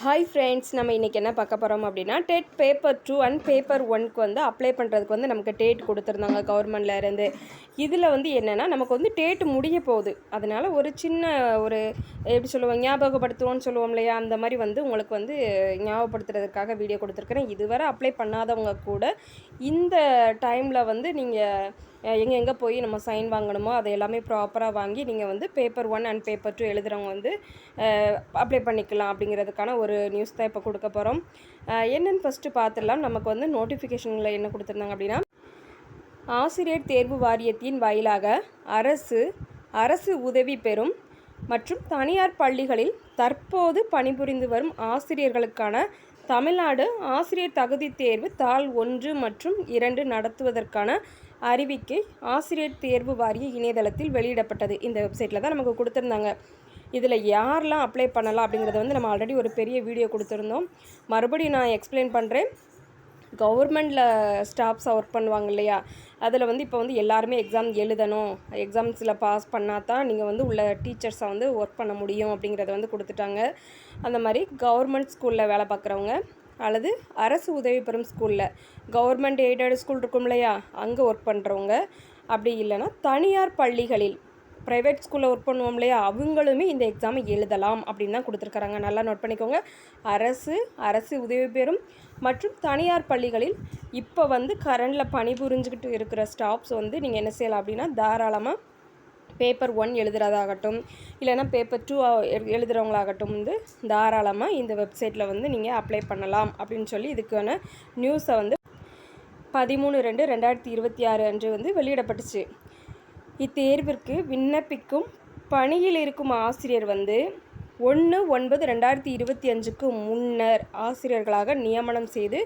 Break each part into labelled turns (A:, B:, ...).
A: Hi friends, நம்ம இன்றைக்கி என்ன பார்க்க போகிறோம் அப்படின்னா, டெட் பேப்பர் 2 அண்ட் பேப்பர் 1க்கு வந்து அப்ளை பண்ணுறதுக்கு வந்து நமக்கு டேட் கொடுத்துருந்தாங்க கவர்மெண்ட்லேருந்து. இதில் வந்து என்னென்னா, நமக்கு வந்து டேட் முடிய போகுது. அதனால் ஒரு சின்ன ஒரு எப்படி சொல்லுவோம், ஞாபகப்படுத்துவோன்னு சொல்லுவோம் இல்லையா, அந்த மாதிரி வந்து உங்களுக்கு வந்து ஞாபகப்படுத்துறதுக்காக வீடியோ கொடுத்துருக்குறேன். இதுவரை அப்ளை பண்ணாதவங்க கூட இந்த டைமில் வந்து நீங்கள் எங்கே போய் நம்ம சைன் வாங்கணுமோ அதை எல்லாமே ப்ராப்பராக வாங்கி நீங்கள் வந்து பேப்பர் 1 அண்ட் பேப்பர் 2 எழுதுகிறவங்க வந்து அப்ளை பண்ணிக்கலாம் அப்படிங்கிறதுக்கான ஒரு நியூஸ் தான் இப்போ கொடுக்க போகிறோம். என்னென்னு ஃபஸ்ட்டு பார்த்துடலாம். நமக்கு வந்து நோட்டிஃபிகேஷனில் என்ன கொடுத்துருந்தாங்க அப்படின்னா, ஆசிரியர் தேர்வு வாரியத்தின் வாயிலாக அரசு உதவி பெறும் மற்றும் தனியார் பள்ளிகளில் தற்போது பணிபுரிந்து வரும் ஆசிரியர்களுக்கான தமிழ்நாடு ஆசிரியர் தகுதி தேர்வு தாள் 1 மற்றும் 2 நடத்துவதற்கான அறிவிக்கை ஆசிரியர் தேர்வு வாரிய இணையதளத்தில் வெளியிடப்பட்டது. இந்த வெப்சைட்டில் தான் நமக்கு கொடுத்துருந்தாங்க. இதில் யாரெல்லாம் அப்ளை பண்ணலாம் அப்படிங்கிறத வந்து நம்ம ஆல்ரெடி ஒரு பெரிய வீடியோ கொடுத்துருந்தோம். மறுபடியும் நான் எக்ஸ்பிளைன் பண்ணுறேன். கவர்மெண்டில் ஸ்டாஃப்ஸாக ஒர்க் பண்ணுவாங்க இல்லையா, அதில் வந்து இப்போ வந்து எல்லாருமே எக்ஸாம் எழுதணும், எக்ஸாம்ஸில் பாஸ் பண்ணால் தான் நீங்கள் வந்து உள்ள டீச்சர்ஸை வந்து ஒர்க் பண்ண முடியும் அப்படிங்கிறத வந்து கொடுத்துட்டாங்க. அந்த மாதிரி கவர்மெண்ட் ஸ்கூலில் வேலை பார்க்குறவங்க அல்லது அரசு உதவி பெறும் ஸ்கூலில் கவர்மெண்ட் எய்டட் ஸ்கூல் இருக்கும் இல்லையா, அங்கே ஒர்க் பண்ணுறவங்க, அப்படி இல்லைன்னா தனியார் பள்ளிகளில் ப்ரைவேட் ஸ்கூலில் ஒர்க் பண்ணுவோம் இல்லையா, அவங்களுமே இந்த எக்ஸாமை எழுதலாம் அப்படின்னு தான் கொடுத்துருக்குறாங்க. நல்லா நோட் பண்ணிக்கோங்க. அரசு உதவி பெறும் மற்றும் தனியார் பள்ளிகளில் இப்போ வந்து கரண்டில் பணிபுரிஞ்சுக்கிட்டு இருக்கிற ஸ்டாஃப்ஸ் வந்து நீங்கள் என்ன செய்யலாம் அப்படின்னா, தாராளமாக பேப்பர் 1 எழுதுறதாகட்டும் இல்லைனா பேப்பர் 2 எழுதுகிறவங்களாகட்டும் வந்து தாராளமாக இந்த வெப்சைட்டில் வந்து நீங்கள் அப்ளை பண்ணலாம் அப்படின்னு சொல்லி இதுக்கான நியூஸை வந்து 13/2/2026 அன்று வந்து வெளியிடப்பட்டுச்சு. இத்தேர்விற்கு விண்ணப்பிக்கும் பணியில் இருக்கும் ஆசிரியர் வந்து 1/9/2025க்கு முன்னர் ஆசிரியர்களாக நியமனம் செய்து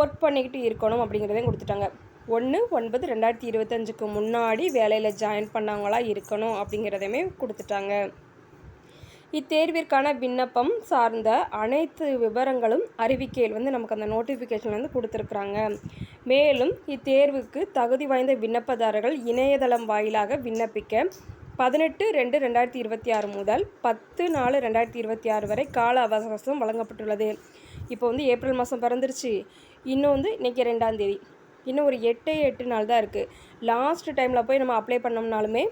A: ஒர்க் பண்ணிக்கிட்டு இருக்கணும் அப்படிங்கிறதையும் கொடுத்துட்டாங்க. 1/9/2025க்கு முன்னாடி வேலையில் ஜாயின் பண்ணவங்களாக இருக்கணும் அப்படிங்கிறதையுமே கொடுத்துட்டாங்க. இத்தேர்விற்கான விண்ணப்பம் சார்ந்த அனைத்து விவரங்களும் அறிவிக்கையில் வந்து நமக்கு அந்த நோட்டிஃபிகேஷன் வந்து கொடுத்துருக்குறாங்க. மேலும் இத்தேர்வுக்கு தகுதி வாய்ந்த விண்ணப்பதாரர்கள் இணையதளம் வாயிலாக விண்ணப்பிக்க 18/2/2026 முதல் 10/4/2026 வரை கால அவகாசம் வழங்கப்பட்டுள்ளது. இப்போ வந்து ஏப்ரல் மாதம் பிறந்துருச்சு. இன்னும் வந்து இன்றைக்கி 2ஆம் தேதி, இன்னும் ஒரு 8 நாள் தான் இருக்குது. லாஸ்ட் டைமில் போய் நம்ம அப்ளை பண்ணோம்னாலுமே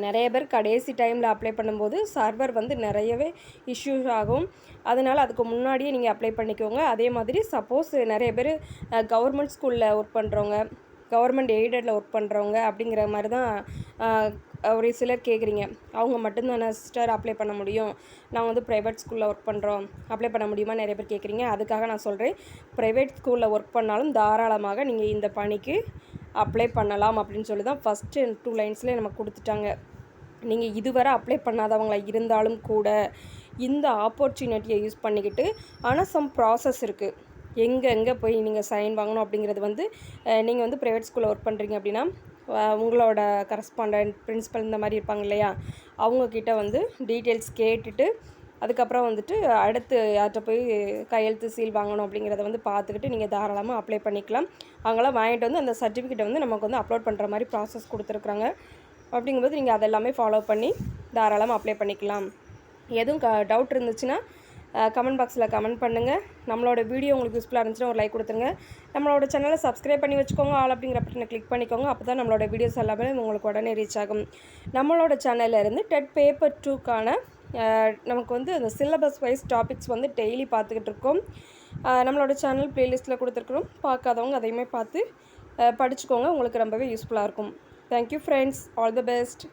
A: நிறைய பேர் கடைசி டைமில் அப்ளை பண்ணும்போது சர்வர் வந்து நிறையவே இஷ்யூஸ் ஆகும். அதனால் அதுக்கு முன்னாடியே நீங்கள் அப்ளை பண்ணிக்கோங்க. அதே மாதிரி சப்போஸ் நிறைய பேர் கவர்மெண்ட் ஸ்கூலில் ஒர்க் பண்ணுறவங்க, கவர்மெண்ட் எய்டடில் ஒர்க் பண்ணுறவங்க அப்படிங்கிற மாதிரி தான் ஒரு சிலர் கேட்குறீங்க. அவங்க மட்டும்தானே சிஸ்டர் அப்ளை பண்ண முடியும், நாங்கள் வந்து ப்ரைவேட் ஸ்கூலில் ஒர்க் பண்ணுறோம், அப்ளை பண்ண முடியுமா நிறைய பேர் கேட்குறீங்க. அதுக்காக நான் சொல்கிறேன், ப்ரைவேட் ஸ்கூலில் ஒர்க் பண்ணாலும் தாராளமாக நீங்கள் இந்த பணிக்கு அப்ளை பண்ணலாம் அப்படின்னு சொல்லி தான் ஃபஸ்ட்டு 2 லைன்ஸ்லேயே நமக்கு கொடுத்துட்டாங்க. நீங்கள் இதுவரை அப்ளை பண்ணாதவங்களா இருந்தாலும் கூட இந்த ஆப்பர்ச்சுனிட்டியை யூஸ் பண்ணிக்கிட்டு, ஆனால் சம் ப்ராசஸ் இருக்குது. எங்கே போய் நீங்கள் சைன் வாங்கணும் அப்படிங்கிறது வந்து நீங்கள் வந்து ப்ரைவேட் ஸ்கூலில் ஒர்க் பண்ணுறீங்க அப்படின்னா உங்களோட கரஸ்பாண்டன்ட் பிரின்ஸிபல் இந்த மாதிரி இருப்பாங்க இல்லையா, அவங்கக்கிட்ட வந்து டீட்டெயில்ஸ் கேட்டுட்டு அதுக்கப்புறம் வந்துட்டு அடுத்து யார்கிட்ட போய் கையெழுத்து சீல் வாங்கணும் அப்படிங்கிறத வந்து பார்த்துக்கிட்டு நீங்கள் தாராளமாக அப்ளை பண்ணிக்கலாம். அவங்களாம் வாங்கிட்டு வந்து அந்த சர்டிஃபிகேட்டை வந்து நமக்கு வந்து அப்லோட் பண்ணுற மாதிரி ப்ராசஸ் கொடுத்துருக்குறாங்க. அப்படிங்கும்போது நீங்கள் அதெல்லாமே ஃபாலோ பண்ணி தாராளமாக அப்ளை பண்ணிக்கலாம். எதுவும் டவுட் இருந்துச்சுன்னா கமெண்ட் பாக்ஸில் கமெண்ட் பண்ணுங்கள். நம்மளோட வீடியோ உங்களுக்கு யூஸ்ஃபுல்லாக இருந்துச்சுன்னா ஒரு லைக் கொடுத்துருங்க. நம்மளோட சேனலை சப்ஸ்கிரைப் பண்ணி வச்சுக்கோங்க. ஆல் அப்படிங்கிற பட்டனை கிளிக் பண்ணிக்கோங்க. அப்போ தான் நம்மளோட வீடியோஸ் எல்லாமே உங்களுக்கு உடனே ரீச் ஆகும். நம்மளோட சேனலில் இருந்து டெட் பேப்பர் 2க்கான நமக்கு வந்து அந்த சிலபஸ் வைஸ் டாபிக்ஸ் வந்து டெய்லி பார்த்துக்கிட்டு இருக்கோம். நம்மளோட சேனல் ப்ளேலிஸ்ட்டில் கொடுத்துருக்குறோம். பார்க்காதவங்க அதையுமே பார்த்து படிச்சுக்கோங்க. உங்களுக்கு ரொம்பவே யூஸ்ஃபுல்லாக இருக்கும். Thank you friends. All the best.